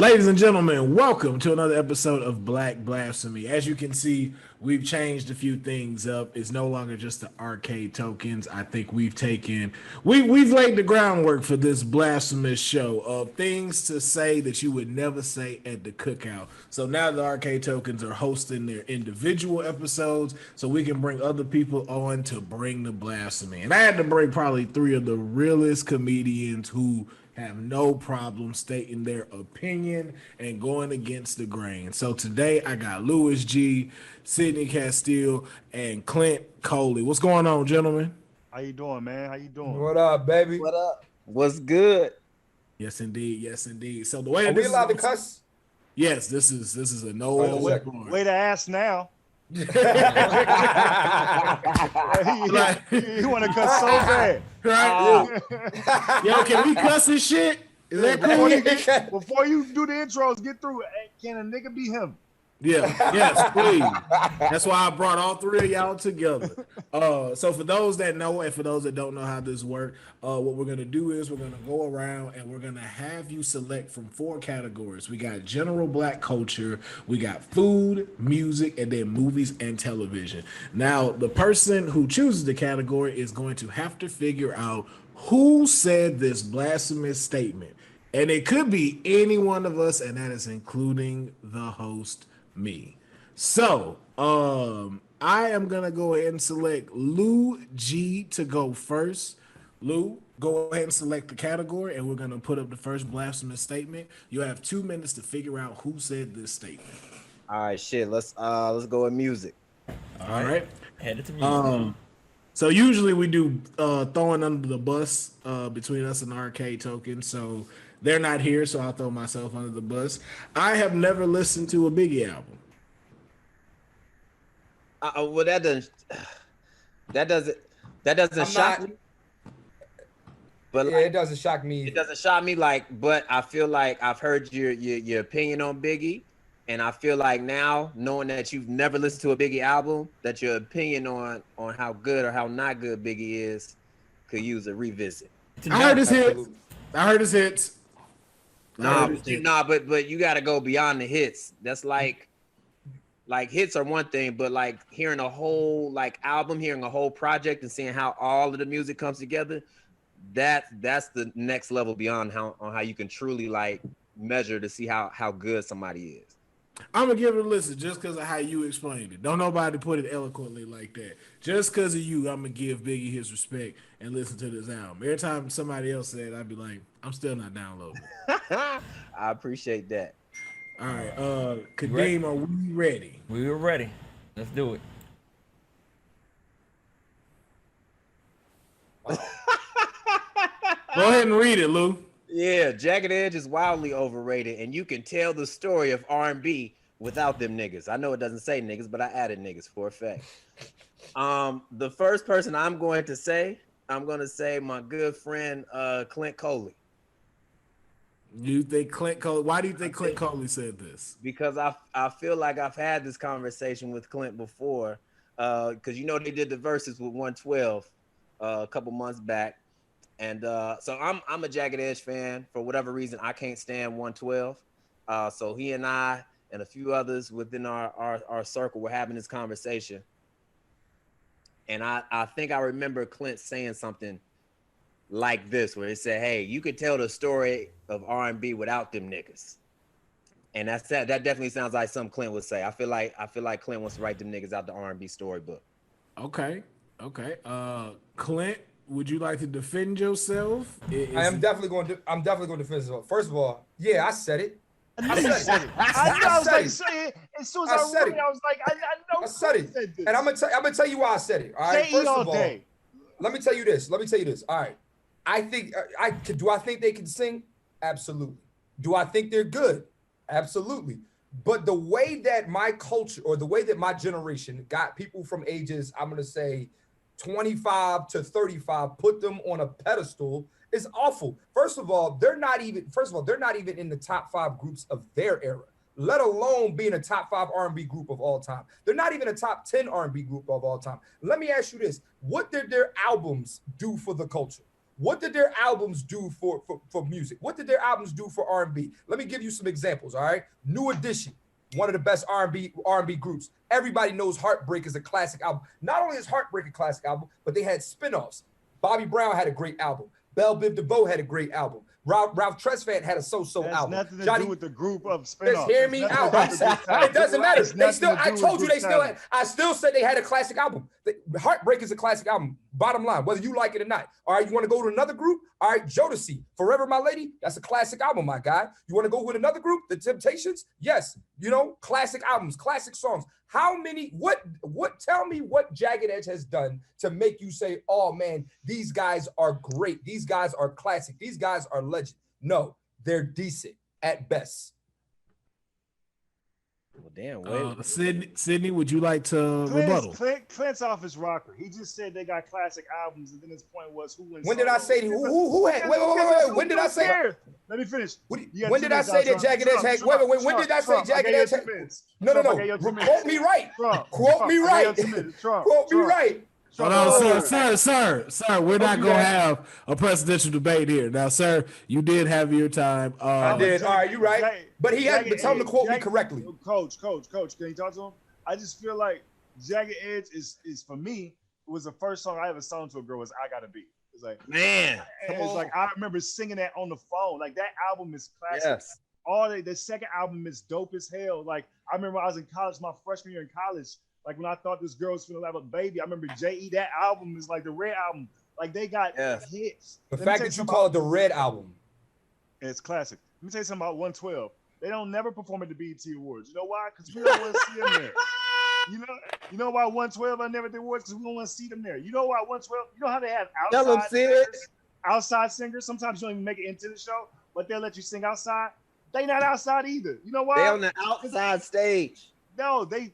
Ladies and gentlemen, welcome to another episode of Black Blasphemy. As you can see, we've changed a few things up. It's no longer just the arcade tokens. I think we've laid the groundwork for this blasphemous show of things to say that you would never say at the cookout. So now the arcade tokens are hosting their individual episodes so we can bring other people on to bring the blasphemy. And I had to bring probably three of the realest comedians who have no problem stating their opinion and going against the grain. So today I got Louis G, Sidney Castillo, and Clint Coley. What's going on, gentlemen? How you doing, man? How you doing? What up, baby? What up? What's good? Yes, indeed. Yes, indeed. So the way Are we allowed to cuss? Yes, this is a no. Way to ask now. You want to cuss so bad, right? Yo, can we cuss this shit? Is that cool? Before you do the intros, get through it. Can a nigga be him? Yeah, yes, please. That's why I brought all three of y'all together. So for those that know and for those that don't know how this works, what we're gonna do is we're gonna go around and we're gonna have you select from 4 categories. We got general black culture, we got food, music, and then movies and television. Now, the person who chooses the category is going to have to figure out who said this blasphemous statement. And it could be any one of us, and that is including the host, me. So I am gonna go ahead and select Lou G to go first. Lou, go ahead and select the category, and we're gonna put up the first blasphemous statement. You have 2 minutes to figure out who said this statement. All right, shit. Let's go with music. All right. Headed to music. So usually we do throwing under the bus between us and Arcade Token. So they're not here, so I'll throw myself under the bus. I have never listened to a Biggie album. Well, that doesn't shock me. But yeah, it doesn't shock me. It doesn't shock me. But I feel like I've heard your opinion on Biggie, and I feel like now, knowing that you've never listened to a Biggie album, that your opinion on how good or how not good Biggie is could use a revisit. I heard his hits. But you got to go beyond the hits. That's like hits are one thing, but like hearing a whole album, hearing a whole project, and seeing how all of the music comes together, that's the next level beyond how you can truly like measure to see how good somebody is. I'm gonna give it a listen just because of how you explained it. Don't nobody put it eloquently like that. Just because of you, I'm gonna give Biggie his respect and listen to this album. Every time somebody else said, I'd be like, I'm still not downloading it. I appreciate that. All right, Kadeem, are we ready? We were ready. Let's do it. Go ahead and read it, Lou. Yeah, Jagged Edge is wildly overrated, and you can tell the story of R&B without them niggas. I know it doesn't say niggas, but I added niggas for a fact. The first person I'm going to say my good friend Clint Coley. You think Clint Coley? Why do you think Clint Coley said this? Because I feel like I've had this conversation with Clint before, because they did the verses with 112 a couple months back. And so I'm a Jagged Edge fan. For whatever reason, I can't stand 112. So he and I and a few others within our circle were having this conversation. And I think I remember Clint saying something like this, where he said, hey, you could tell the story of R&B without them niggas. And that definitely sounds like something Clint would say. I feel like Clint wants to write them niggas out the R&B storybook. Okay. Clint, would you like to defend yourself? I'm definitely going to defend myself. First of all, yeah, I said it. I said it. As soon as I read it, I was like, I know. I said it. And I'm gonna tell you why I said it. All right. First of all, let me tell you this. All right. I think do I think they can sing? Absolutely. Do I think they're good? Absolutely. But the way that my culture or the way that my generation got people from ages, I'm gonna say 25 to 35, put them on a pedestal is awful. First of all, they're not even in the top 5 groups of their era, let alone being a top 5 R&B group of all time. They're not even a top 10 R&B group of all time. Let me ask you this. What did their albums do for the culture? What did their albums do for music? What did their albums do for R&B? Let me give you some examples, all right? New Edition, one of the best R&B groups. Everybody knows Heartbreak is a classic album. Not only is Heartbreak a classic album, but they had spinoffs. Bobby Brown had a great album. Belle Biv DeVoe had a great album. Ralph Tresvant had a so-so album. Nothing to do with the group of spinoffs. Just hear me out. It doesn't matter. I still said they had a classic album. Heartbreak is a classic album. Bottom line, whether you like it or not. All right, you want to go to another group? All right, Jodeci, Forever My Lady, that's a classic album, my guy. You want to go with another group, The Temptations? Yes, classic albums, classic songs. Tell me what Jagged Edge has done to make you say, oh man, these guys are great. These guys are classic. These guys are legend. No, they're decent at best. Well, damn. Sydney, would you like to rebuttal? Clint's off his rocker. He just said they got classic albums, and then his point was who wins. When did I say who had? Wait. When did I say? Let me finish. When did I say that Jagged Edge had? Wait. When did I say Jagged Edge had? No. Quote me right. Quote me right. Quote me right. Hold on, sir. We're not gonna have a presidential debate here. Now, sir, you did have your time. I did. All right, you're right. But he hasn't been telling him to quote me correctly. Coach, can you talk to him? I just feel like Jagged Edge is for me. It was the first song I ever sung to a girl. Was I Gotta Be. It's like, man. It's like I remember singing that on the phone. Like that album is classic. Yes. The second album is dope as hell. Like I remember I was in college, my freshman year in college. Like when I thought this girl was gonna have a baby, I remember J.E. That album is like the Red album. Like they got hits. The fact that you call it the Red album, it's classic. Let me tell you something about 112. They don't never perform at the BET Awards. You know why? Because we don't want to see them there. You know why 112 I never did awards? Because we don't want to see them there. You know why 112? You know how they have outside singers? Sometimes you don't even make it into the show, but they'll let you sing outside. They not outside either. You know why? They on the outside stage. No, they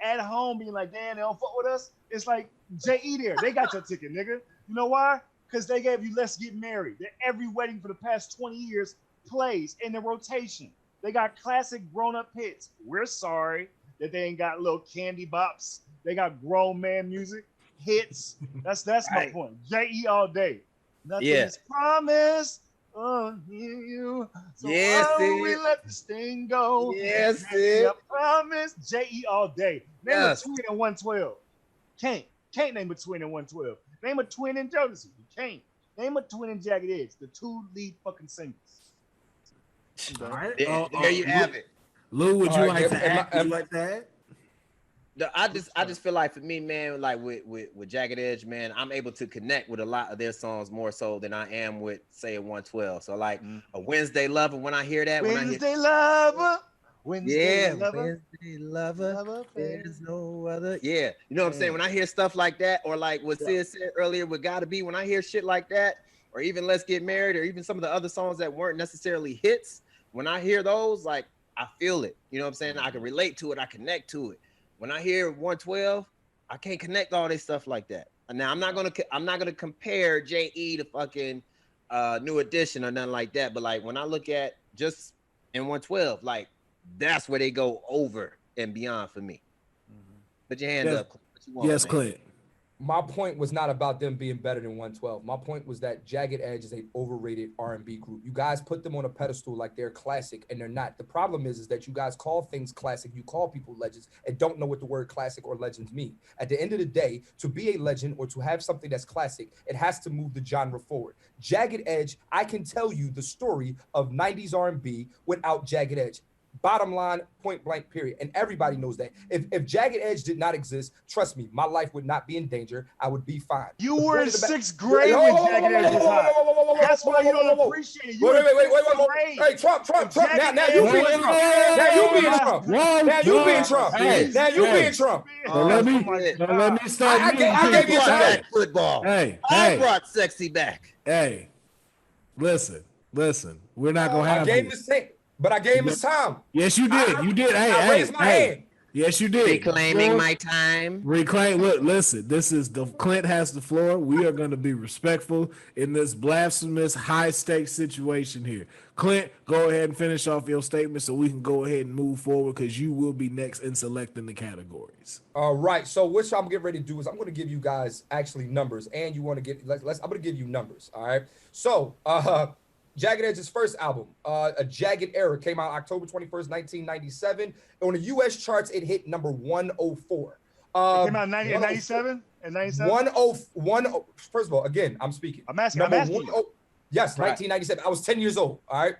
at home being like, damn, they don't fuck with us. It's like J.E. there. They got your ticket, nigga. You know why? Because they gave you Let's Get Married. Every wedding for the past 20 years plays in the rotation. They got classic grown-up hits. We're sorry that they ain't got little candy bops. They got grown man music, hits. That's my point. J.E. all day. Nothing is promised. Oh, you. So why don't we let this thing go? Yes, it. I promise. J.E. all day. Name a twin in 112. Can't name a twin in 112. Name a twin in Jodeci. You can't. Name a twin in Jagged Edge. The two lead fucking singers. All right. There you have it. Lou, would you like to add like that? I just feel like for me, man, like with Jagged Edge, man, I'm able to connect with a lot of their songs more so than I am with, say, a 112. So like a Wednesday Lover, when I hear that, Wednesday Lover. Wednesday Lover, there's no other. Yeah, you know what I'm saying? When I hear stuff like that, or like what Sid said earlier with Gotta Be, when I hear shit like that, or even Let's Get Married, or even some of the other songs that weren't necessarily hits, when I hear those, like I feel it. You know what I'm saying? I can relate to it, I connect to it. When I hear 112, I can't connect all this stuff like that. Now I'm not gonna compare J.E. to fucking New Edition or nothing like that. But like when I look at just in 112, like that's where they go over and beyond for me. Put your hand up. What you want, yes, Clint. My point was not about them being better than 112. My point was that Jagged Edge is an overrated R&B group. You guys put them on a pedestal like they're classic, and they're not. The problem is that you guys call things classic. You call people legends and don't know what the word classic or legends mean. At the end of the day, to be a legend or to have something that's classic, it has to move the genre forward. Jagged Edge, I can tell you the story of 90s R&B without Jagged Edge. Bottom line, point blank, period. And everybody knows that. If Jagged Edge did not exist, trust me, my life would not be in danger. I would be fine. You were in sixth grade when Jagged Edge was hot. That's why you don't appreciate it. Wait. Hey, Trump. Now you being Trump. Now you being Trump. Now you being Trump. Let me start. I gave you time. Football. I brought sexy back. Hey, listen. We're not gonna have. I gave his time. But I gave him his time. Yes, you did. I raised my hand. Yes, you did. Reclaiming my time. Reclaim. Look, listen. This is the Clint has the floor. We are going to be respectful in this blasphemous, high stakes situation here. Clint, go ahead and finish off your statement so we can go ahead and move forward because you will be next in selecting the categories. All right. So what I'm getting ready to do is I'm going to give you guys actually numbers, and you want to get. I'm going to give you numbers. All right. So Jagged Edge's first album, A Jagged Era, came out October 21st, 1997. On the U.S. charts, it hit number 104. It came out in 97? In 97? First of all, again, I'm speaking. I'm asking you. Yes, 1997. I was 10 years old. All right.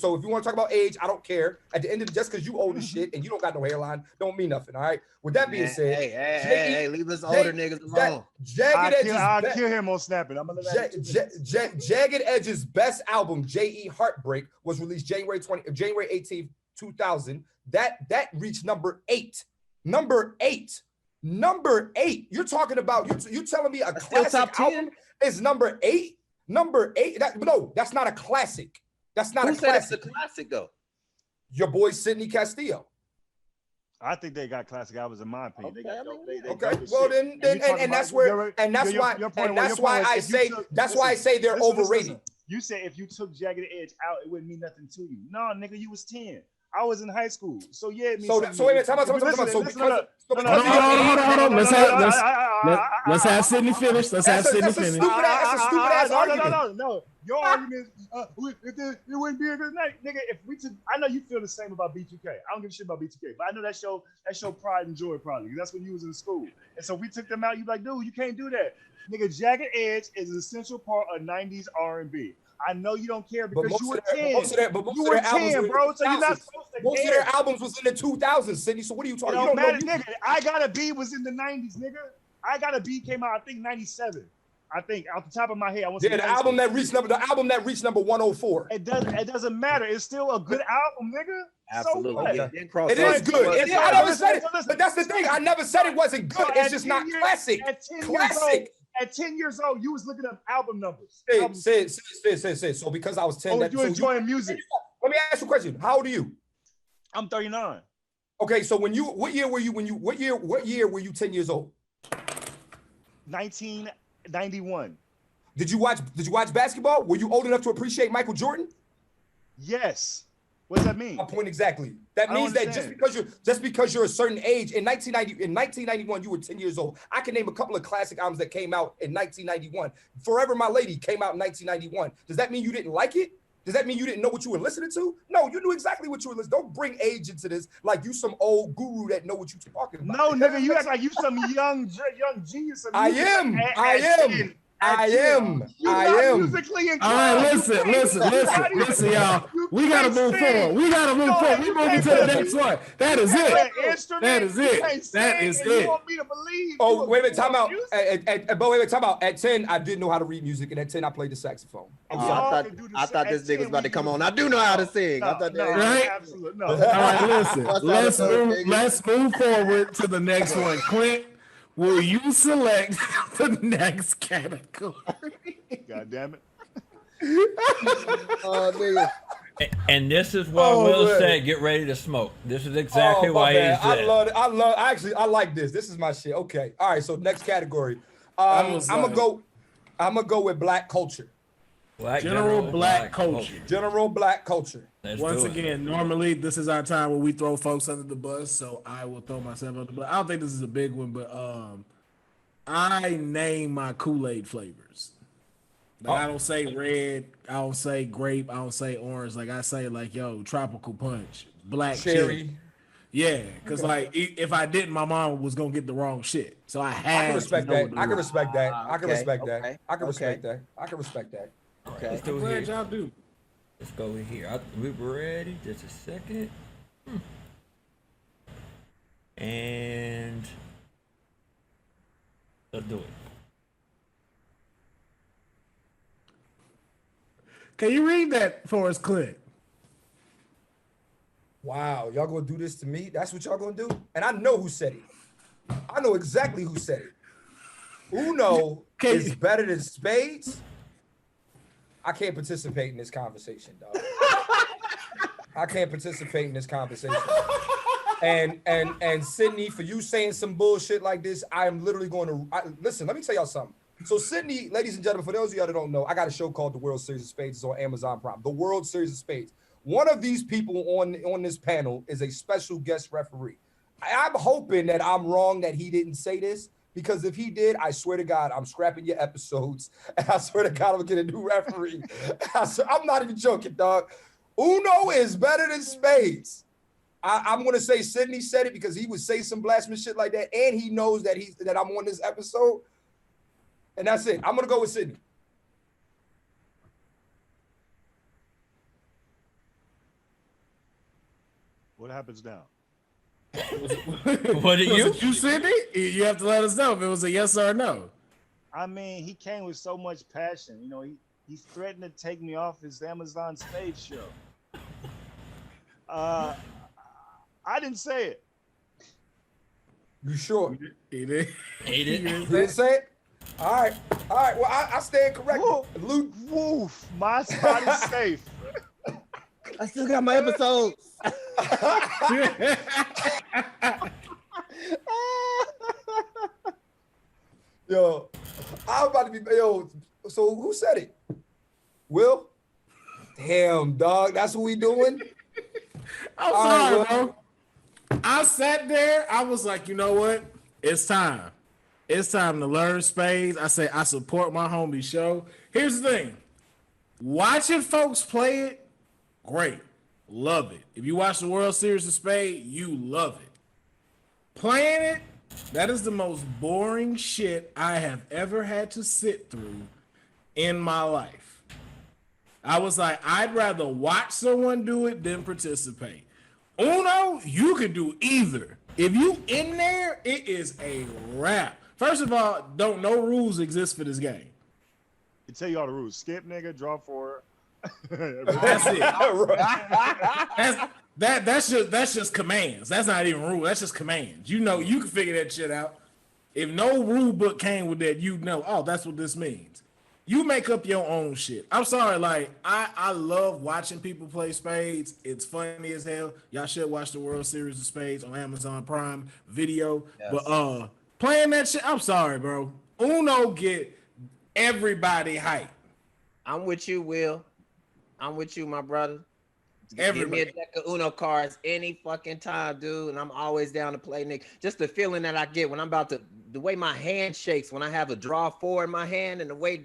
So if you want to talk about age, I don't care. At the end of just because you old as shit and you don't got no hairline, don't mean nothing. All right. With that being said, hey, leave us older niggas alone. I'll kill him on snapping. I'm gonna Jagged Edge's best album, J.E. Heartbreak, was released January 18th, 2000. That reached number 8. Number 8. You're talking about you telling me a classic album is number 8? Number 8. No, that's not a classic. That's not a classic. Who said it's a classic though? Your boy Sidney Castillo. I think they got classic albums in my opinion. Okay. Well then that's why I say they're overrated. Listen. You said if you took Jagged Edge out, it wouldn't mean nothing to you. No, nigga, you was 10. I was in high school. So yeah, it means so wait a minute, time out. Hold on. Let's have Sydney finish. That's a stupid ass argument. No. Your argument is it wouldn't be a good night, nigga. If we took, I know you feel the same about B2K. I don't give a shit about B2K, but I know that show Pride and Joy probably. That's when you was in school. And so if we took them out, you like, dude, you can't do that. Nigga, Jagged Edge is an essential part of 90s R&B. I know you don't care because you were 10. You were 10, bro. So you're not supposed to most care. Of their albums was in the 2000s, Sidney. So what are you talking about? It don't matter, nigga. I Gotta Be was in the 90s, nigga. I Gotta Be came out, I think, 97. I think, off the top of my head. The album that reached number 104. It doesn't matter. It's still a good album, nigga. Absolutely. So it is good. I never said it. But that's the thing. I never said it wasn't good. It's just not classic. Classic. At 10 years old, you was looking up album numbers. Say. So because I was 10, you enjoying music. Let me ask you a question. How old are you? I'm 39. Okay, so what year were you 10 years old? 1991. Did you watch basketball? Were you old enough to appreciate Michael Jordan? Yes. What does that mean? My point exactly. That means that just because you're a certain age, in 1991, you were 10 years old. I can name a couple of classic albums that came out in 1991. Forever My Lady came out in 1991. Does that mean you didn't like it? Does that mean you didn't know what you were listening to? No, you knew exactly what you were listening to. Don't bring age into this like you some old guru that know what you're talking about. No, nigga, you act like you some young genius. I am. Musically all right, listen, y'all. We gotta move forward. We moving to the next one. That is it. You want me to believe? Oh, wait a minute, time out. Time out. At 10, I didn't know how to read music, and at 10, I played the saxophone. I thought this nigga was about to come on. I do know how to sing. Right? Absolutely no. All right, listen. Let's move forward to the next one. Clint, will you select the next category? God damn it. Oh, nigga. And this is why Will said, "Get ready to smoke." This is exactly why he said. I love it. I like this. This is my shit. Okay. All right. So next category. I'm gonna go with black culture. General black culture. General black culture. Once again, normally this is our time where we throw folks under the bus, so I will throw myself under the bus. I don't think this is a big one, but I name my Kool-Aid flavors. Like I don't say red, I don't say grape, I don't say orange. Like I say, like, yo, tropical punch, black cherry. Yeah, because like if I didn't, my mom was gonna get the wrong shit. So I can respect that. I can respect that. I can respect that. I can respect that. I can respect that. Okay, let's do it here. Let's go in here. We're ready. Just a second. And let's do it. Can you read that for us, Clint? Wow, y'all gonna do this to me? That's what y'all gonna do? And I know who said it. I know exactly who said it. Uno is better than Spades. I can't participate in this conversation, dog. I can't participate in this conversation. And Sydney, for you saying some bullshit like this, I am literally going to listen. Let me tell y'all something. So Sydney, ladies and gentlemen, for those of y'all that don't know, I got a show called The World Series of Spades. It's on Amazon Prime. The World Series of Spades. One of these people on this panel is a special guest referee. I'm hoping that I'm wrong that he didn't say this, because if he did, I swear to God, I'm scrapping your episodes. And I swear to God, I'm gonna get a new referee. I'm not even joking, dog. Uno is better than Spades. I'm gonna say Sydney said it because he would say some blasphemous shit like that, and he knows that I'm on this episode. And that's it. I'm gonna go with Sydney. What happens now? What did you Sydney? You have to let us know if it was a yes or a no. I mean, he came with so much passion. You know, he threatened to take me off his Amazon Spades show. I didn't say it. You sure? He did. He didn't. You didn't say it? All right. Well, I stand corrected. Luke. Woof. My spot is safe. I still got my episodes. Yo, I'm about to be, so who said it? Will? Damn, dog, that's what we doing? I'm sorry, bro. I sat there, I was like, you know what? It's time. It's time to learn Spades. I say I support my homie show. Here's the thing. Watching folks play it, great. Love it. If you watch the World Series of Spades, you love it. Playing it, that is the most boring shit I have ever had to sit through in my life. I was like, I'd rather watch someone do it than participate. Uno, you can do either. If you in there, it is a wrap. First of all, no rules exist for this game. I tell you all the rules. Skip, nigga, draw four. That's it. That's just commands. That's not even rule. That's just commands. You know, you can figure that shit out. If no rule book came with that, you know, oh, that's what this means. You make up your own shit. I'm sorry, like I love watching people play Spades. It's funny as hell. Y'all should watch the World Series of Spades on Amazon Prime Video. Yes. But playing that shit, I'm sorry, bro. Uno get everybody hyped. I'm with you, Will. I'm with you, my brother. Everybody. Give me a deck of Uno cards any fucking time, dude, and I'm always down to play, Nick. Just the feeling that I get when I'm about to, the way my hand shakes when I have a draw four in my hand, and the way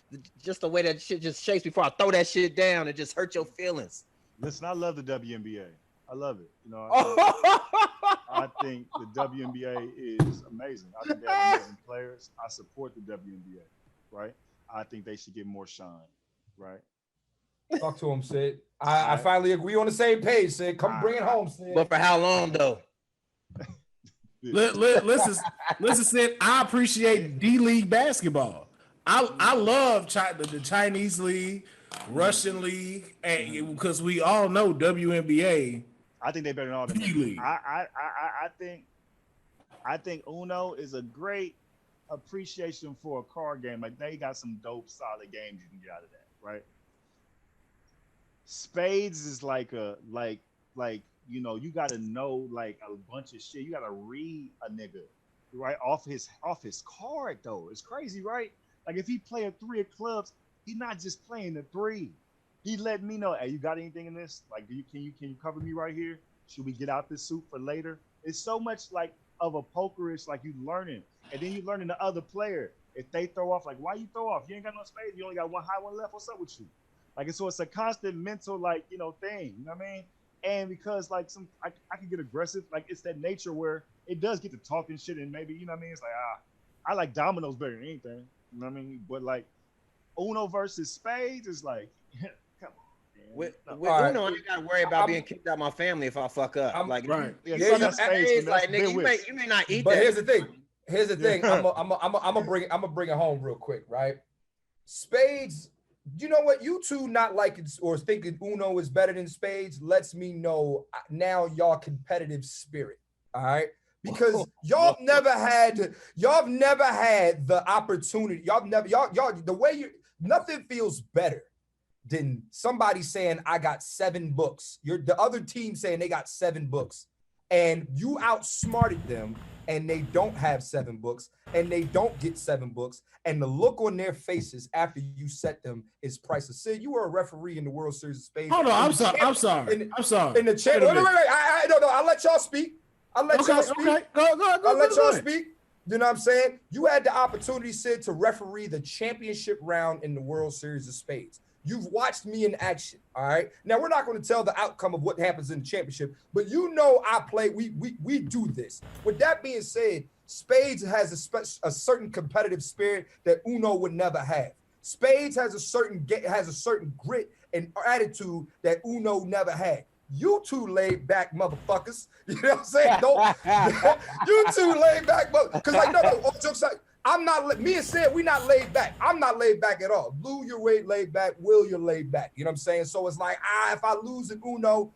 that shit just shakes before I throw that shit down, it just hurt your feelings. Listen, I love the WNBA. I love it. You know, I think the WNBA is amazing. I think they have amazing players. I support the WNBA, right? I think they should get more shine, right? Talk to him, Sid. I finally agree on the same page, Sid. Come bring it home, Sid. But for how long, though? Listen, Sid, I appreciate D-League basketball. I love the Chinese League, Russian League, and because we all know WNBA. I think they better than all them. D-League. I think Uno is a great appreciation for a card game. Like they got some dope, solid games you can get out of that, right? Spades is like you know, you gotta know like a bunch of shit. You gotta read a nigga right off his card though. It's crazy, right? Like if he play a three of clubs, he's not just playing the three. He let me know, hey, you got anything in this? Like, can you cover me right here? Should we get out this suit for later? It's so much like of a pokerish, like you learning, and then you learning the other player. If they throw off, like why you throw off? You ain't got no spades. You only got one high, one left. What's up with you? Like, so it's a constant mental, like, you know, thing, you know what I mean? And because, like, I can get aggressive, like, it's that nature where it does get to talking shit, and maybe, you know what I mean? It's like, I like dominoes better than anything, you know what I mean? But, like, Uno versus Spades is like, come on, man. With Uno, I ain't got to worry about being kicked out of my family if I fuck up. I'm like, right. It's like, nigga, you may not eat but that. Here's the thing. I'm gonna bring it home real quick, right? Spades. You know what? You two not liking or thinking Uno is better than Spades lets me know now y'all competitive spirit. All right, because y'all never had the opportunity. Y'all the way nothing feels better than somebody saying I got 7 books. The other team saying they got 7 books, and you outsmarted them, and they don't have 7 books, and they don't get 7 books, and the look on their faces after you set them is priceless. Sid, you were a referee in the World Series of Spades. Hold on, I'm sorry. I'm sorry. In the champ. Wait. I'll let y'all speak. I'll let y'all speak. Okay. Go. I'll let y'all speak. You know what I'm saying? You had the opportunity, Sid, to referee the championship round in the World Series of Spades. You've watched me in action, all right? Now, we're not going to tell the outcome of what happens in the championship, but you know I play, we do this. With that being said, Spades has a certain competitive spirit that Uno would never have. Spades has a certain grit and attitude that Uno never had. You two laid back motherfuckers. You know what I'm saying? You two laid back motherfuckers. Because all jokes aside, me and Sid, we not laid back. I'm not laid back at all. Lou, you're laid back. Will, you're laid back. You know what I'm saying? So it's like, if I lose in Uno,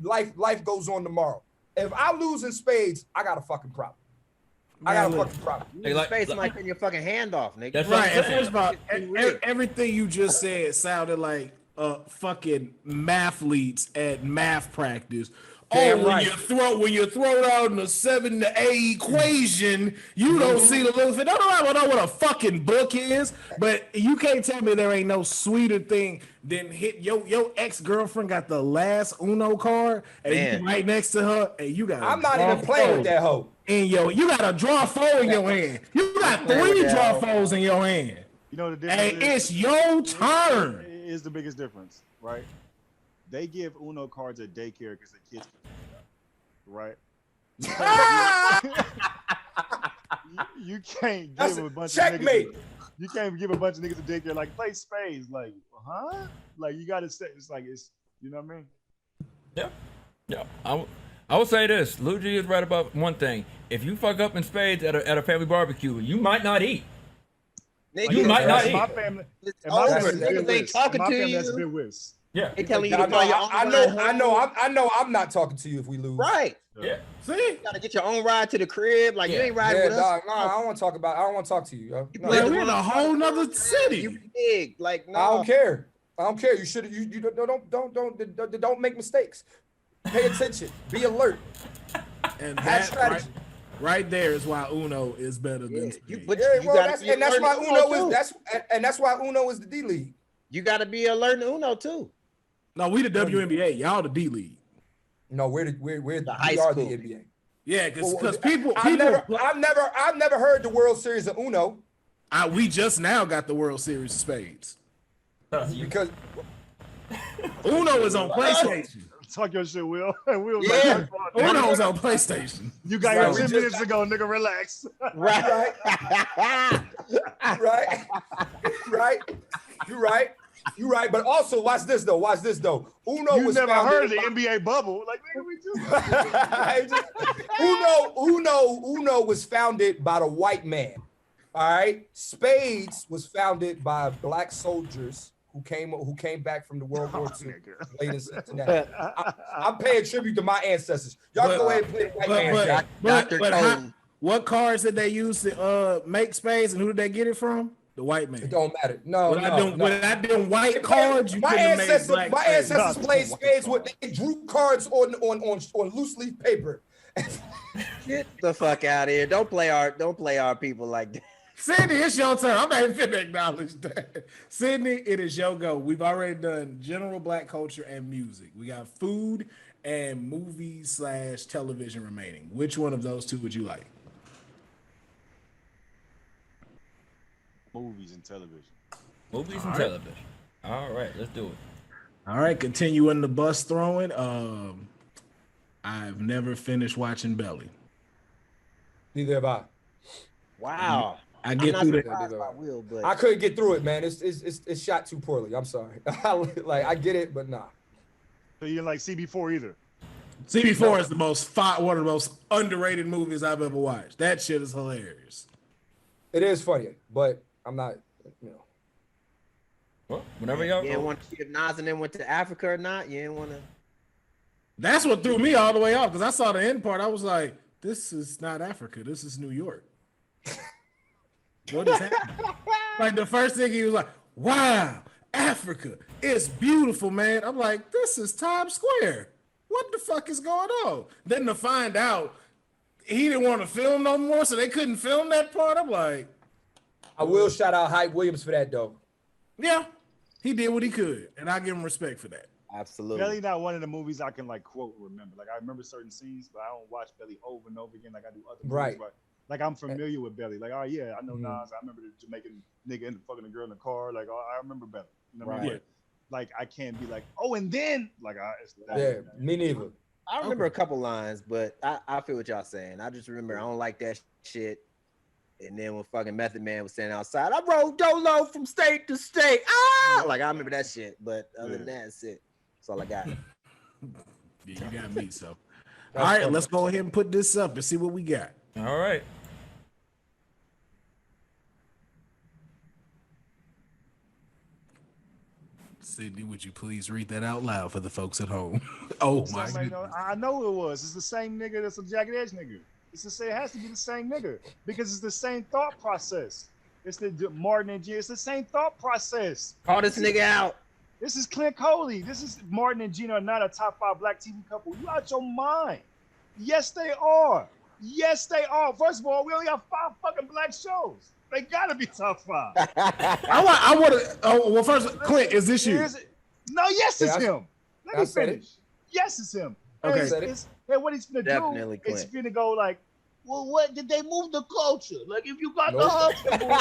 life goes on tomorrow. If I lose in Spades, I got a fucking problem. Spades might turn your fucking hand off, nigga. That's right. First of all, everything you just said sounded like fucking mathletes at math practice. When you throw down the 7 to A equation, you don't see the little thing. I don't know what a fucking book is, but you can't tell me there ain't no sweeter thing than hit your ex-girlfriend got the last Uno card and you right next to her and you got. I'm not even playing with that hoe. And you got a draw 4 in your hand. You got 3 draw 4s in your hand. You know the difference. And it's your turn. It is the biggest difference, right? They give Uno cards at daycare because the kids can right? You can't give a bunch of niggas. You can't give a bunch of niggas a daycare like play Spades. Like, huh? Like you gotta say it's you know what I mean? Yeah. I would say this. Lou G is right about one thing. If you fuck up in Spades at a family barbecue, you might not eat. You might not eat. My family, niggas ain't talking to you. That's been whiz. Yeah. They telling you to I know I'm not talking to you if we lose. Right. Yeah. See? You gotta get your own ride to the crib. Like you ain't riding with us. Dog, no, I don't want to talk to you, yo. No. We're in a whole nother city. You big. Like no. I don't care. You should you don't make mistakes. Pay attention. Be alert. And have that strategy. Right there is why Uno is better than Spades. That's why Uno is the D League. You gotta be alert in Uno too. No, we the WNBA. Y'all the D League. No, we are the NBA. Yeah, because people. I've never heard the World Series of Uno. We just now got the World Series of Spades. Because Uno is on PlayStation. Talk your shit, Will. Uno's on PlayStation. You got your 10 minutes ago, nigga. Relax. Right. You're right. But also, watch this though. Uno was never heard of the NBA bubble. Like, nigga, we just Uno was founded by the white man. All right. Spades was founded by black soldiers who came back from the World War II late in Cincinnati. I'm paying tribute to my ancestors. Y'all go ahead and play the white man. What cards did they use to make Spades, and who did they get it from? The white man. It don't matter. No. Without them white cards, you couldn't have made black. My ancestors played Spades with they drew cards on loose leaf paper. Get the fuck out of here! Don't play our people like that. Sydney, it's your turn. I'm not even finna acknowledge that. Sydney, it is your go. We've already done general black culture and music. We got food and movies / television remaining. Which one of those two would you like? Movies and television. Movies and television. All right, let's do it. All right, continuing the bus throwing. I've never finished watching Belly. Neither have I. Wow. I get through that. I couldn't get through it, man. It's shot too poorly. I'm sorry. I get it, but nah. So you didn't like CB4 either? CB4 is one of the most underrated movies I've ever watched. That shit is hilarious. It is funny, but I'm not, Well, whenever y'all You didn't want to see if Nas and them went to Africa or not? You didn't want to? That's what threw me all the way off, because I saw the end part. I was like, this is not Africa. This is New York. What is happening? Like the first thing he was like, wow, Africa, it's beautiful, man. I'm like, this is Times Square. What the fuck is going on? Then to find out he didn't want to film no more, so they couldn't film that part. I'm like, I will shout out Hype Williams for that though. yeah, he did what he could, and I give him respect for that. Absolutely. Belly not one of the movies I can like quote or remember. Like I remember certain scenes, but I don't watch Belly over and over again like I do other movies. Right. But like I'm familiar with Belly. Like, oh yeah, I know Nas. I remember the Jamaican nigga and fucking the girl in the car. Like, oh, I remember Belly. You know what I mean? Right. Like I can't be like, oh, and then like Me neither. I remember a couple lines, but I feel what y'all saying. I just remember I don't like that shit. And then when fucking Method Man was standing outside, I rode Dolo from state to state. Ah, like I remember that shit. But other than that, that's it. That's all I got. Yeah, you got me. So, all right, let's go ahead and put this up and see what we got. All right. Sydney, would you please read that out loud for the folks at home? Oh my goodness. I know it was. It's the same nigga that's a Jagged Edge nigga. It's the same. It has to be the same nigga because it's the same thought process. It's the Martin and Gina. It's the same thought process. Call this nigga out. This is Clint Coley. This is Martin and Gina are not a top 5 black TV couple. You out your mind? Yes, they are. Yes, they are. First of all, we only have 5 fucking black shows. They gotta be top 5. I want to. Oh, well, first, Clint, is this you? No, yes, it's him. Let me said it. finish. Yes, it's him. Okay. And what he's gonna Definitely do is Clint. gonna go like, well, what did they move the culture? Like if you got the Huxtable,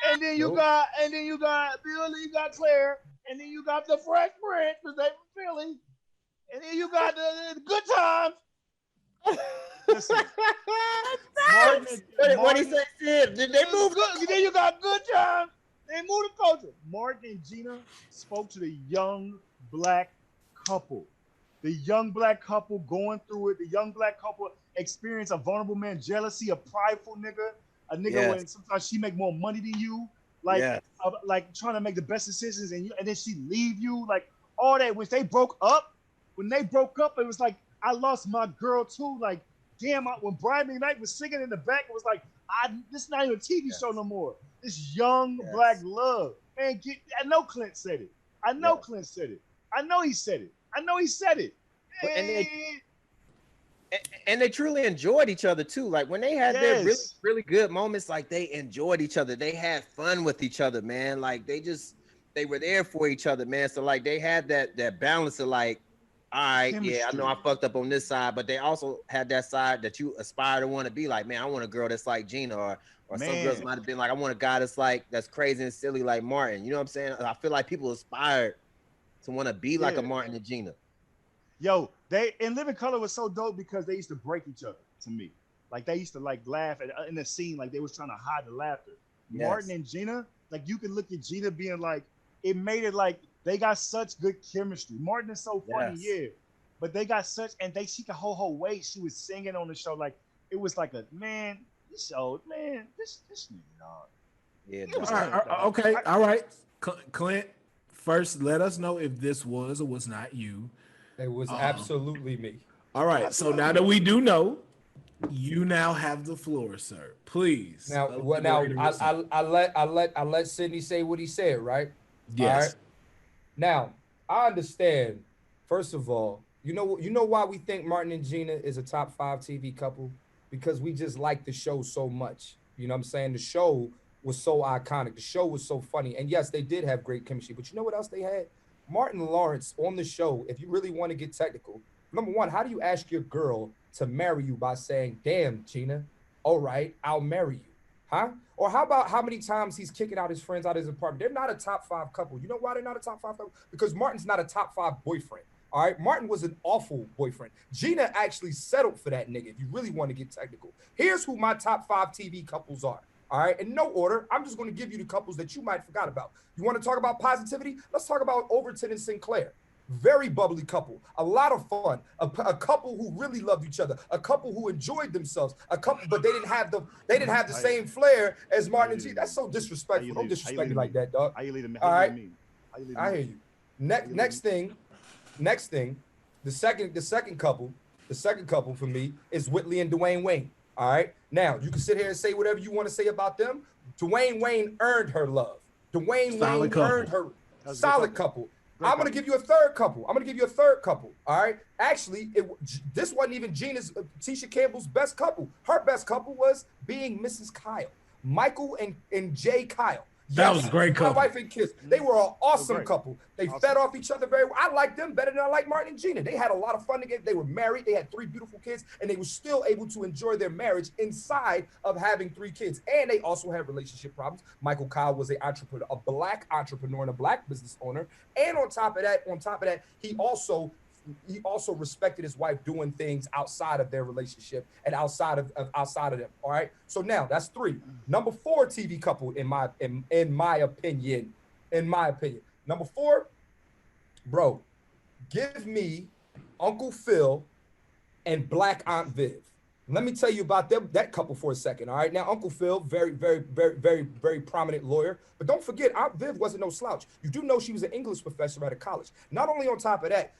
and then you got Billy, you got Claire, and then you got the Fresh Prince because they from Philly, and then you got the Good Times. Listen, What he said? Did they move? Then you got Good Times. They moved the culture. Martin and Gina spoke to the young black couple. The young black couple going through it. The young black couple experience a vulnerable man jealousy, a prideful nigga, a nigga when sometimes she make more money than you, like trying to make the best decisions, and then she leave you, like all that. When they broke up, it was like I lost my girl too. Like damn, when Brian McKnight was singing in the back, it was like this is not even a TV show no more. This young black love, man. I know Clint said it. I know Clint said it. I know he said it. And they truly enjoyed each other too. Like when they had their really, really good moments, like they enjoyed each other. They had fun with each other, man. Like they were there for each other, man. So like they had that balance of like, all right, chemistry. Yeah, I know I fucked up on this side, but they also had that side that you aspire to want to be like, man, I want a girl that's like Gina, or some girls might have been like, I want a guy that's crazy and silly like Martin. You know what I'm saying? I feel like people aspired to want to be like a Martin and Gina. Yo, they in Living Color was so dope because they used to break each other to me. Like they used to like laugh in the scene, like they was trying to hide the laughter. Yes. Martin and Gina, like you can look at Gina being like, it made it like they got such good chemistry. Martin is so funny, but they got such, and she could hold her weight. She was singing on the show, like it was like this nigga, dog. Yeah. Okay, all right, Clint. First, let us know if this was or was not you. It was absolutely me. All right. So now that we do know, you now have the floor, sir. Please. Now, I let Sydney say what he said, right? Yes. All right? Now, I understand. First of all, you know why we think Martin and Gina is a top 5 TV couple? Because we just like the show so much. You know what I'm saying? The show was so iconic. The show was so funny. And yes, they did have great chemistry. But you know what else they had? Martin Lawrence on the show, if you really want to get technical, number one, how do you ask your girl to marry you by saying, damn, Gina, all right, I'll marry you, huh? Or how about how many times he's kicking out his friends out of his apartment? They're not a top 5 couple. You know why they're not a top 5 couple? Because Martin's not a top 5 boyfriend, all right? Martin was an awful boyfriend. Gina actually settled for that nigga, if you really want to get technical. Here's who my top 5 TV couples are. All right, in no order. I'm just going to give you the couples that you might have forgot about. You want to talk about positivity? Let's talk about Overton and Sinclair. Very bubbly couple, a lot of fun, a couple who really loved each other, a couple who enjoyed themselves, a couple, but they didn't have the same flair as Martin and G. That's so disrespectful. Don't disrespect me like that, dog. All right, I hear you. Next thing, the second couple for me is Whitley and Dwayne Wayne. All right. Now, you can sit here and say whatever you want to say about them. Dwayne Wayne earned her love. Dwayne Wayne earned her. Solid couple. I'm gonna give you a third couple. All right. Actually, this wasn't even Gina's, Tisha Campbell's best couple. Her best couple was being Mrs. Kyle, Michael and Jay Kyle. That was a great couple. My wife and kids. They were an awesome couple. They fed off each other very well. I like them better than I like Martin and Gina. They had a lot of fun together. They were married. They had 3 beautiful kids, and they were still able to enjoy their marriage inside of having 3 kids. And they also had relationship problems. Michael Kyle was an entrepreneur, a black entrepreneur and a black business owner. And on top of that, he also respected his wife doing things outside of their relationship and outside of them. All right. So now that's 3. Number 4 TV couple in my opinion. Number 4, bro, give me Uncle Phil and Black Aunt Viv. Let me tell you about that couple for a second. All right. Now, Uncle Phil, very, very, very, very, very prominent lawyer. But don't forget, Aunt Viv wasn't no slouch. You do know she was an English professor at a college. Not only on top of that,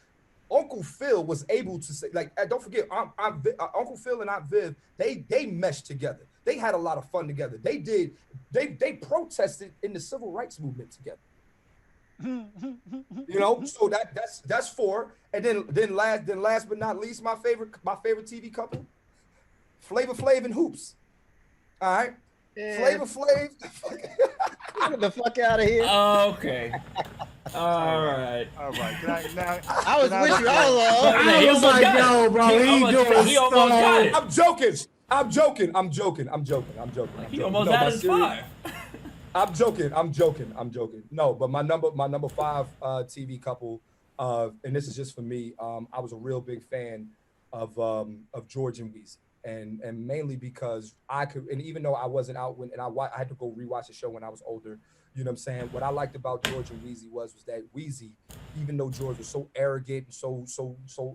Uncle Phil was able to say, like, don't forget, Uncle Phil and Aunt Viv, they meshed together. They had a lot of fun together. They protested in the civil rights movement together. You know, so that's 4. And then last but not least, my favorite TV couple, Flavor Flav and Hoops. All right. Flavor Flav. Get the fuck out of here. Okay. All right. I was with you all along. I was like, yo, bro, he almost got it. I'm joking. He almost had his 5. I'm joking. No, but my number 5 TV couple, and this is just for me. I was a real big fan of George and Weezy, and mainly because I could, and even though I wasn't out when, and I had to go rewatch the show when I was older. You know what I'm saying? What I liked about George and Weezy was that Weezy, even though George was so arrogant and so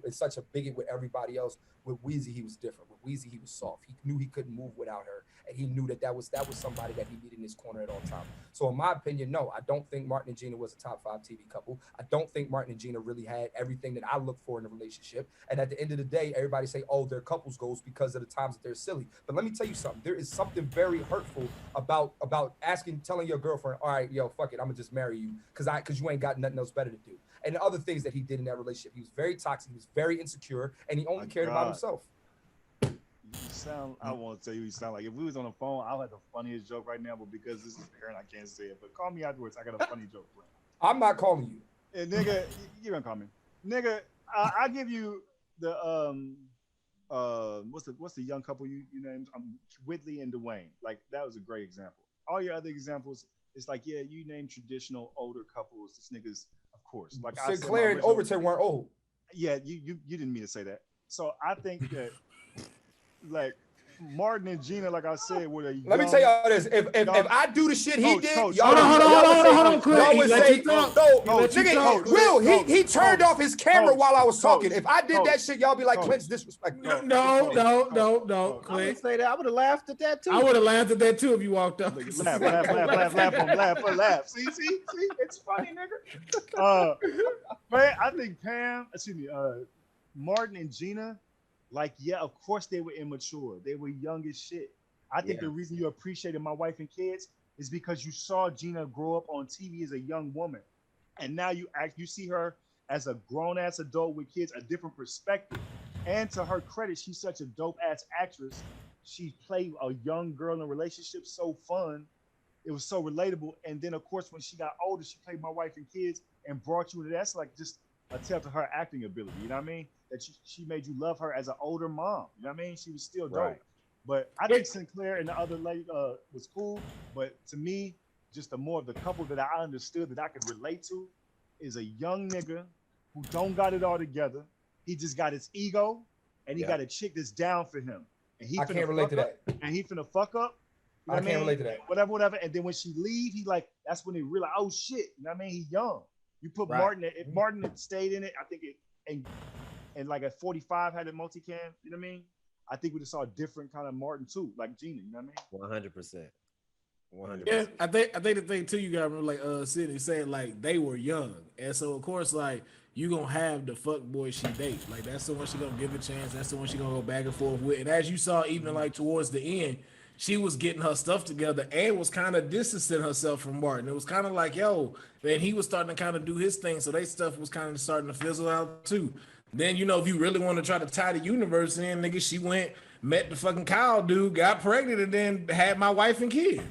it's such a bigot with everybody else, with Weezy he was different. With Weezy he was soft. He knew he couldn't move without her, and he knew that was somebody that he needed in his corner at all times. So in my opinion, no, I don't think Martin and Gina was a top 5 TV couple. I don't think Martin and Gina really had everything that I look for in a relationship. And at the end of the day, everybody say, oh, they're couples goals because of the times that they're silly. But let me tell you something. There is something very hurtful about telling your girlfriend, all right, yo, fuck it, I'm gonna just marry you because you ain't got nothing else better to do. And the other things that he did in that relationship, he was very toxic, he was very insecure, and he only cared about himself. I won't tell you you sound like. If we was on the phone, I'll have the funniest joke right now, but because this is parent, I can't say it. But call me afterwards. I got a funny joke. I'm not calling you. And nigga, you gonna call me, nigga? I give you the what's the young couple you named? Whitley and Dwayne. Like that was a great example. All your other examples, it's like yeah, you name traditional older couples. This niggas, of course. Like Sinclair and Overton weren't old. Yeah, you didn't mean to say that. So I think that. Like Martin and Gina, like I said, with a let me tell y'all this: if I do the shit he did, hold on, Will, he turned off his camera while I was talking. If I did that shit, y'all be like, Clint's disrespectful. No, Clint. Say that. I would have laughed at that too. I would have laughed at that too if you walked up. Laugh. See, it's funny, nigga. Man, I think Martin and Gina. Like, yeah, of course they were immature. They were young as shit. I think the reason you appreciated My Wife and Kids is because you saw Gina grow up on TV as a young woman. And now you see her as a grown-ass adult with kids, a different perspective. And to her credit, she's such a dope-ass actress. She played a young girl in a relationship so fun. It was so relatable. And then, of course, when she got older, she played My Wife and Kids and brought you into that's like just a tell to her acting ability. You know what I mean? That she made you love her as an older mom. You know what I mean? She was still dope. Right. But I think Sinclair and the other lady was cool. But to me, just the more of the couple that I understood that I could relate to is a young nigga who don't got it all together. He just got his ego and he got a chick that's down for him. And I can't relate to that. And he finna fuck up. You know I can't relate to that. Whatever. And then when she leave, he like, that's when he realized, oh shit. You know what I mean? He young. You put Martin, if Martin had stayed in it, I think and like at 45 had a multicam, you know what I mean? I think we just saw a different kind of Martin too, like Gina, you know what I mean? 100%. Yeah, I think the thing too, you gotta remember, like Sydney said, like they were young. And so of course, like you gonna have the fuck boy she date. Like that's the one she gonna give a chance, that's the one she gonna go back and forth with. And as you saw, even like towards the end, she was getting her stuff together and was kind of distancing herself from Martin. It was kind of like, yo, then he was starting to kind of do his thing, so they stuff was kind of starting to fizzle out too. Then, you know, if you really want to try to tie the universe in, nigga, she went, met the fucking Kyle dude, got pregnant, and then had my wife and kids.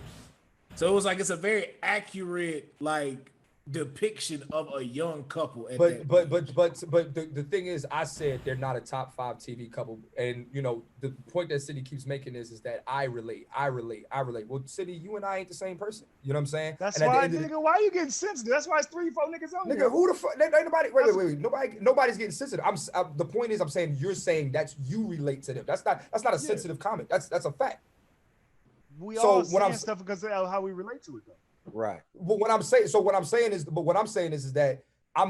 So it was like, it's a very accurate, like, depiction of a young couple. But the thing is, I said they're not a top 5 TV couple, and you know the point that City keeps making is that I relate. Well, City, you and I ain't the same person. You know what I'm saying? That's and why, nigga. Why you getting sensitive? That's why it's 3-4 niggas on nigga, here. who the fuck? Ain't nobody. Wait. Nobody's getting sensitive. The point is, I'm saying you're saying that you relate to them. That's not a sensitive comment. That's a fact. We all saying stuff because of how we relate to it, though. Right. But what I'm saying is that I'm saying is that I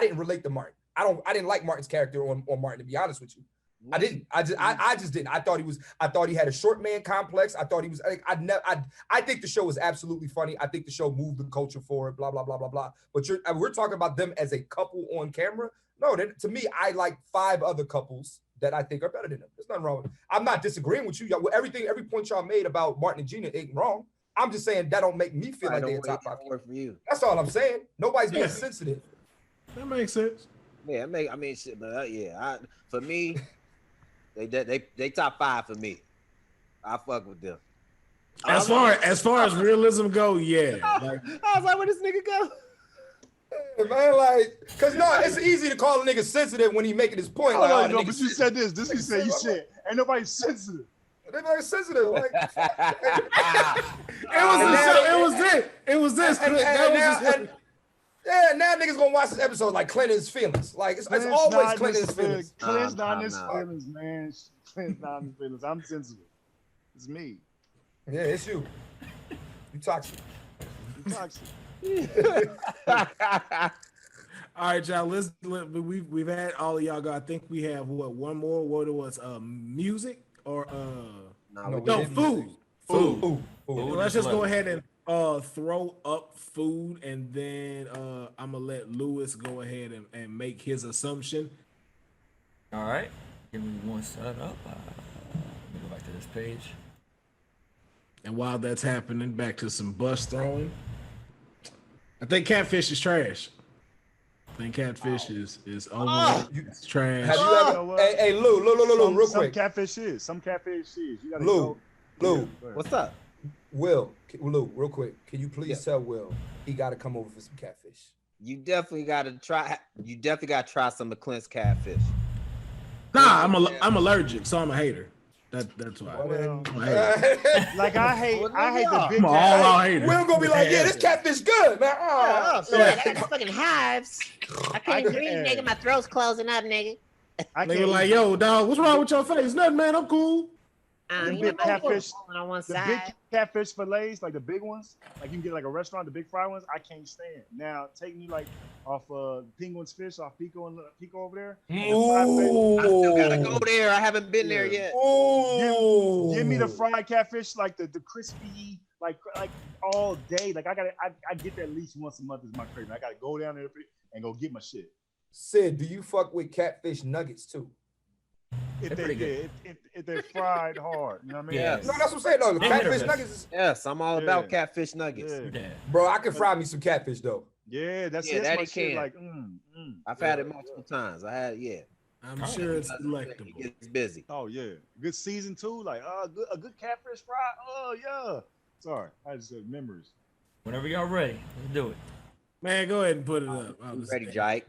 didn't relate to Martin. I didn't like Martin's character on Martin, to be honest with you. I didn't. I just didn't. I thought he had a short man complex. I thought he was like, I think the show was absolutely funny. I think the show moved the culture forward, blah, blah, blah, blah, blah. But we're talking about them as a couple on camera. No, to me, I like 5 other couples that I think are better than them. There's nothing wrong with it. I'm not disagreeing with you. Every point y'all made about Martin and Gina ain't wrong. I'm just saying that don't make me feel like they're top 5. For you. That's all I'm saying. Nobody's being sensitive. That makes sense. Yeah, shit, but for me, they top 5 for me. I fuck with them. As far as realism go, yeah. I was like, where this nigga go? Man, like, cause no, it's easy to call a nigga sensitive when he making his point. Like, no, but you said this. This you said you shit. Ain't nobody sensitive. They're not sensitive. Like, it was this. Now niggas gonna watch this episode like cleansing his feelings. Like it's always cleansing his feelings. Cleanse not his feelings, man. Cleanse not his feelings. I'm sensitive. It's me. Yeah, it's you. You toxic. You toxic. All right, y'all. We've had all of y'all go. I think we have one more. What it was? Music or food. Food. Let's just go ahead and throw up food, and then I'm gonna let Lewis go ahead and make his assumption. All right. Give me one set up. Let me go back to this page. And while that's happening, back to some bus throwing. I think catfish is trash. I think catfish is over. It's trash. Have you ever? Hey, Lou, real quick. Some catfish is. You gotta Lou. What's up? Lou, real quick. Can you please tell Will he got to come over for some catfish? You definitely got to try some of Clint's catfish. Nah, I'm allergic, so I'm a hater. That's why. Like I hate the big. I'm all out hater. We're gonna be like, yeah, this catfish good, man. I got fucking hives. I can't breathe, nigga. My throat's closing up, nigga. Nigga like, yo, dog, what's wrong with your face? Nothing, man. I'm cool. The big catfish on one the side. big catfish fillets, like the big ones, like you can get like a restaurant, the big fried ones, I can't stand. Now take me like off Penguin's Fish off Pico over there. Ooh. I still gotta go there. I haven't been there yet. Give me the fried catfish, like the crispy, like all day. Like I get that at least once a month is my craving. I gotta go down there and go get my shit. Sid, do you fuck with catfish nuggets too? If they're fried hard, you know what I mean? Yeah. No, that's what I'm saying. No, catfish nuggets is... Yes, I'm all about catfish nuggets. Yeah. Bro, I can fry me some catfish though. Yeah, that's that my he shit. can. Like, I've had it multiple times. I'm sure it's delectable. It's busy. Oh yeah, good season too. Like, a good catfish fry. Oh yeah. Sorry, I just said memories. Whenever y'all ready, let's do it. Man, go ahead and put it up. Ready, Jake?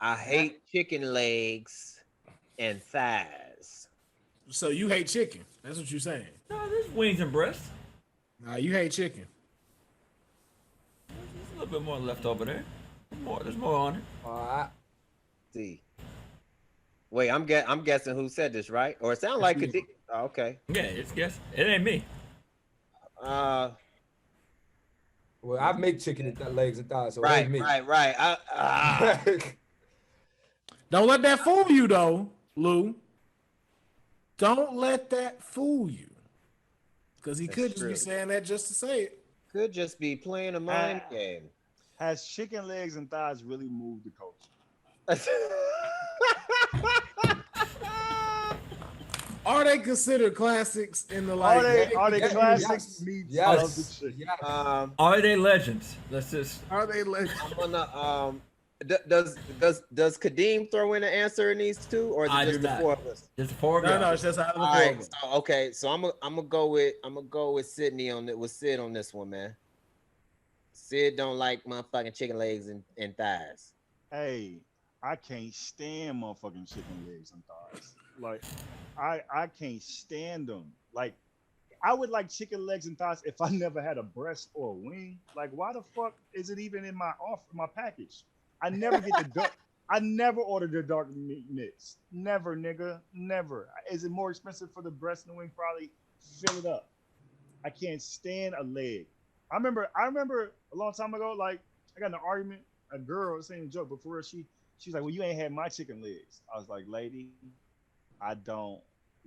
I hate chicken legs and thighs. So you hate chicken? That's what you're saying? No, there's wings and breasts. Nah, you hate chicken. There's a little bit more left over there. There's more on it. See. Wait, I'm guessing who said this, right? Or it sounds like a dick. Oh, okay. Yeah, it's guess. It ain't me. Well, I make chicken and legs and thighs, so it right, ain't me. Right. Don't let that fool you, though, Lou. Don't let that fool you. Because he could just be saying that just to say it. Could just be playing a mind game. Has chicken legs and thighs really moved the culture? Are they considered classics in the like? Are they classics? Yes. I love the chicken. Yes. Are they legends? Let's just. Are they legends? I'm gonna does Kadeem throw in an answer in these two, or is it I just do the not. four of us? Just the four of No, y'all. it's just out of the All four right, of them. so, okay, so I'm gonna go with Sydney on it. With Sid on this one, man. Sid don't like motherfucking chicken legs and thighs. Hey, I can't stand motherfucking chicken legs and thighs. Like, I can't stand them. Like, I would like chicken legs and thighs if I never had a breast or a wing. Like, why the fuck is it even in my package? I never get the dark. I never ordered the dark meat mix. Never, nigga. Never. Is it more expensive for the breast and the wing? Probably. Fill it up. I can't stand a leg. I remember a long time ago, like, I got in an argument. A girl, same joke, but for real, she's like, well, you ain't had my chicken legs. I was like, lady, I don't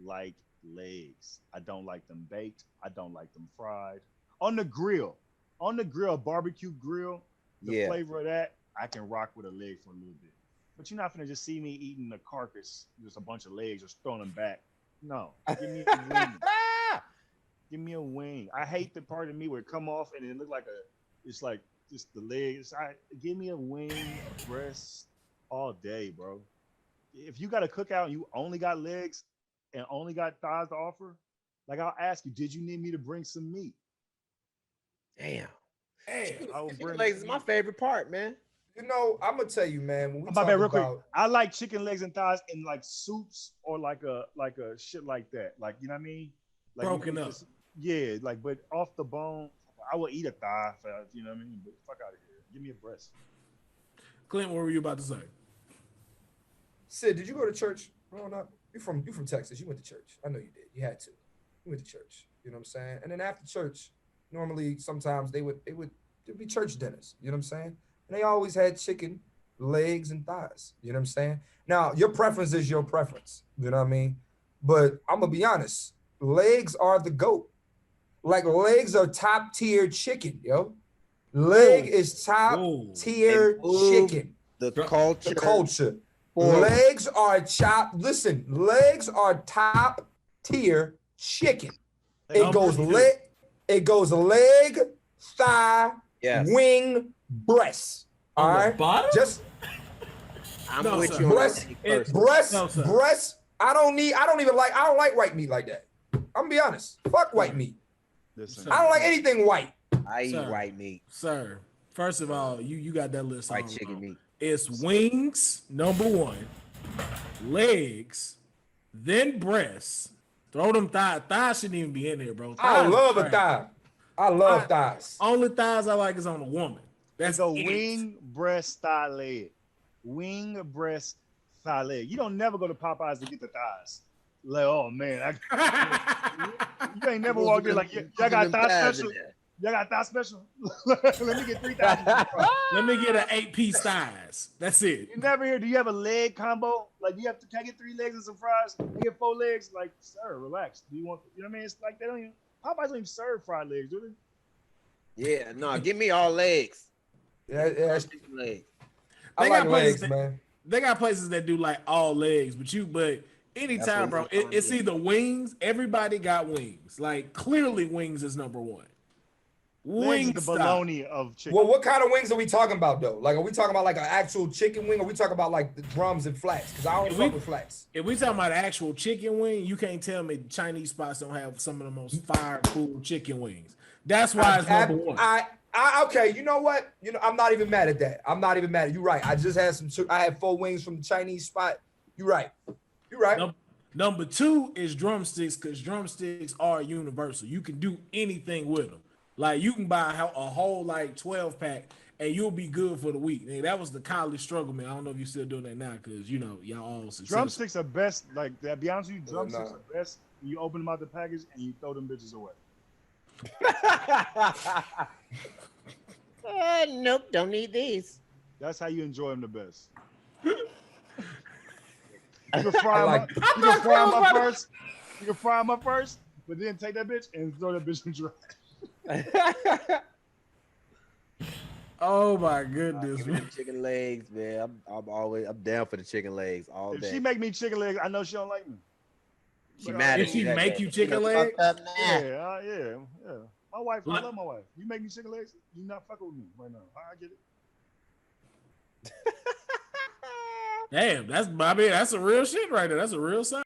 like legs. I don't like them baked. I don't like them fried. On the grill, barbecue grill, the flavor of that, I can rock with a leg for a little bit. But you're not gonna just see me eating the carcass, just a bunch of legs, just throwing them back. No, give me a wing. Give me a wing. I hate the part of me where it come off and it look like it's like just the legs. Give me a wing, a breast all day, bro. If you got a cookout and you only got legs and only got thighs to offer, like I'll ask you, did you need me to bring some meat? Damn. Chicken legs is my favorite part, man. You know, I'm gonna tell you, man. When we talk real about, quick, I like chicken legs and thighs in like soups or like a shit like that. Like, you know what I mean? Like Broken up. Yeah, like, but off the bone, I would eat a thigh. You know what I mean? But fuck out of here. Give me a breast. Clint, what were you about to say? Sid, did you go to church growing up? You from Texas? You went to church? I know you did. You had to. You went to church. You know what I'm saying? And then after church, normally sometimes there'd be church dinners. You know what I'm saying? And they always had chicken, legs, and thighs. You know what I'm saying? Now, your preference is your preference. You know what I mean? But I'm going to be honest. Legs are the GOAT. Like, legs are top tier chicken, yo. Leg is top tier chicken. The culture. The culture. Legs are legs are top tier chicken. It goes leg, thigh, wing, breast. All right. Bottom? Just I'm with you. Breast. I don't like white meat like that. I'm gonna be honest. Fuck white meat. Listen, I don't like anything white. I eat white meat. Sir, first of all, you got that list White all chicken wrong. meat. It's wings, number one, legs, then breasts. Throw them thighs. Thighs shouldn't even be in there, bro. I Thighs love are a trash. thigh. I love thighs. Only thighs I like is on a woman. That's a it. wing, breast, thigh, leg. Wing, breast, thigh, leg. You don't never go to Popeyes to get the thighs. Like, oh man, you ain't never walked in like, y'all got thigh special. Y'all got thigh special. Let me get 3,000. Let me get an 8-piece thighs. That's it. You never hear? Do you have a leg combo? Like, can I get 3 legs and some fries? Can I get 4 legs? Like, sir, relax. Do you want? You know what I mean? It's like they don't even. Popeyes don't even serve fried legs, do they? Yeah, no, give me all legs. Yeah. Legs. I like legs, man. They got places that do like all legs, but anytime, bro, it's either wings. Everybody got wings. Like, clearly, wings is number one. Wings is the bologna of chicken. Well, what kind of wings are we talking about though? Like, are we talking about like an actual chicken wing, or are we talking about like the drums and flats? Because I don't fuck with flats. If we talking about actual chicken wing, you can't tell me Chinese spots don't have some of the most fire, cool chicken wings. That's why it's number one. Okay, you know what? I'm not even mad at that. I'm not even mad at you. Right. I just had I had 4 wings from the Chinese spot. You're right. Number 2 is drumsticks, because drumsticks are universal. You can do anything with them. Like, you can buy a whole like 12-pack and you'll be good for the week. And that was the college struggle, man. I don't know if you're still doing that now, because y'all all successful. Drumsticks are best. Like, to be honest with you, drumsticks are best when you open them out the package and you throw them bitches away. Nope, don't need these. That's how you enjoy them the best. You can fry them up first. You can fry them up first, but then take that bitch and throw that bitch in the trash. Oh my goodness, Give me the chicken legs, man. I'm down for the chicken legs all day. If she make me chicken legs, I know she don't like me. She mad Did at she you. make you chicken legs? Yeah. My wife, I love my wife. You make me chicken legs, you not fucking with me right now. I get it. Damn, that's a real shit right there. That's a real sign.